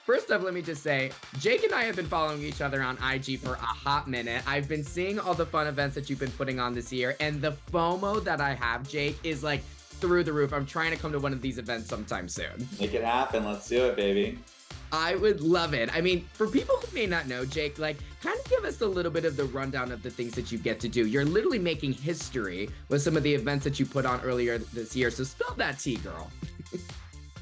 First up, let me just say, Jake and I have been following each other on IG for a hot minute. I've been seeing all the fun events that you've been putting on this year, and the FOMO that I have, Jake, is like through the roof. I'm trying to come to one of these events sometime soon. Make it happen. Let's do it, baby. I would love it. I mean, for people who may not know, Jake, like, kind of give us a little bit of the rundown of the things that you get to do. You're literally making history with some of the events that you put on earlier this year. So spill that tea, girl.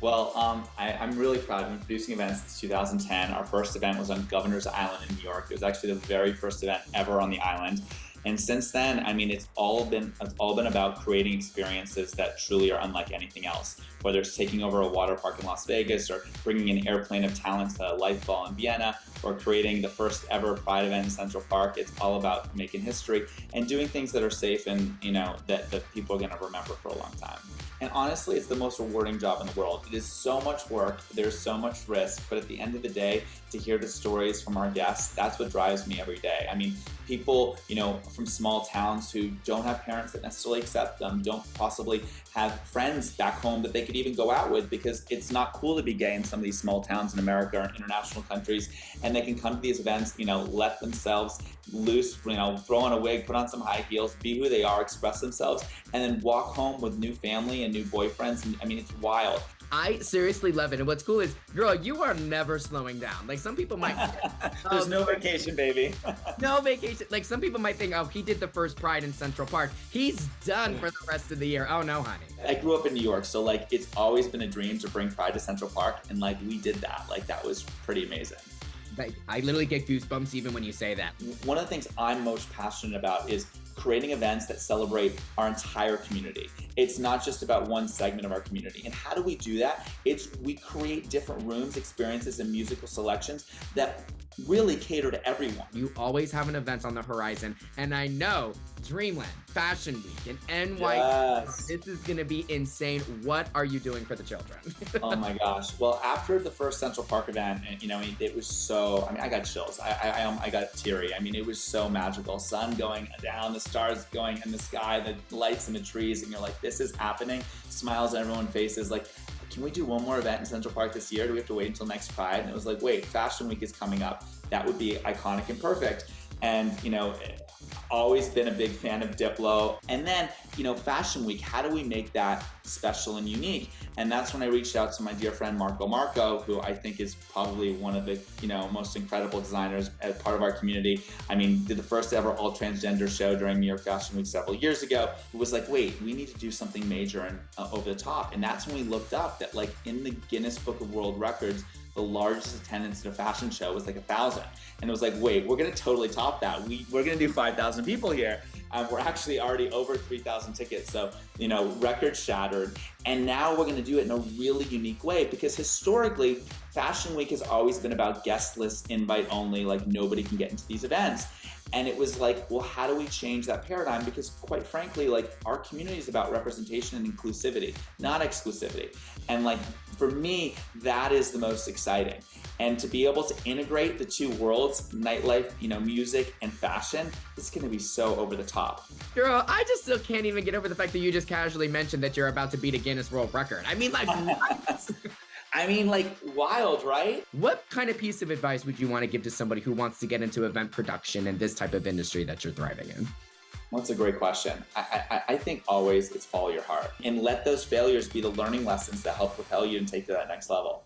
Well, I'm really proud. I've been producing events since 2010. Our first event was on Governor's Island in New York. It was actually the very first event ever on the island. And since then, I mean, it's all been about creating experiences that truly are unlike anything else. Whether it's taking over a water park in Las Vegas, or bringing an airplane of talent to Life Ball in Vienna, or creating the first ever Pride event in Central Park, it's all about making history and doing things that are safe and that people are going to remember for a long time. And honestly, it's the most rewarding job in the world. It is so much work, there's so much risk, but at the end of the day, to hear the stories from our guests, that's what drives me every day. I mean, people, from small towns who don't have parents that necessarily accept them, don't possibly have friends back home that they could even go out with, because it's not cool to be gay in some of these small towns in America or international countries. And they can come to these events, let themselves loose, throw on a wig, put on some high heels, be who they are, express themselves, and then walk home with new family and new boyfriends. And I mean, it's wild. I seriously love it. And what's cool is, girl, you are never slowing down. Like, some people might... There's no vacation, baby. No vacation. Like, some people might think, oh, he did the first Pride in Central Park. He's done for the rest of the year. Oh, no, honey. I grew up in New York, so, it's always been a dream to bring Pride to Central Park. And, we did that. That was pretty amazing. I literally get goosebumps even when you say that. One of the things I'm most passionate about is creating events that celebrate our entire community. It's not just about one segment of our community. And how do we do that? We create different rooms, experiences, and musical selections that really cater to everyone. You always have an event on the horizon, and I know Dreamland, Fashion Week, and NY. Yes. This is going to be insane. What are you doing for the children? Oh my gosh. Well, after the first Central Park event, it was so, I got chills. I got teary. I mean, it was so magical. Sun going down, the stars going in the sky, the lights in the trees, and you're like, this is happening. Smiles on everyone's faces. Can we do one more event in Central Park this year? Do we have to wait until next Pride? And it was like, wait, Fashion Week is coming up. That would be iconic and perfect. And, always been a big fan of Diplo. And then, Fashion Week, how do we make that special and unique? And that's when I reached out to my dear friend Marco, who I think is probably one of the, most incredible designers as part of our community. I mean, did the first ever all transgender show during New York Fashion Week several years ago. It was like, wait, we need to do something major and over the top. And that's when we looked up that, in the Guinness Book of World Records, the largest attendance at a fashion show was 1,000. And it was like, wait, we're going to totally top that. We're going to do 5,000 people here. We're actually already over 3,000 tickets. So, record shattered. And now we're going to do it in a really unique way, because historically, Fashion Week has always been about guest list, invite only, nobody can get into these events. And it was like, well, how do we change that paradigm? Because quite frankly, our community is about representation and inclusivity, not exclusivity. And for me, that is the most exciting. And to be able to integrate the two worlds, nightlife, music and fashion, it's going to be so over the top. Girl, I just still can't even get over the fact that you just casually mentioned that you're about to beat a Guinness World Record. I mean, what? I mean, wild, right? What kind of piece of advice would you want to give to somebody who wants to get into event production and this type of industry that you're thriving in? Well, that's a great question. I think always it's follow your heart and let those failures be the learning lessons that help propel you and take to that next level.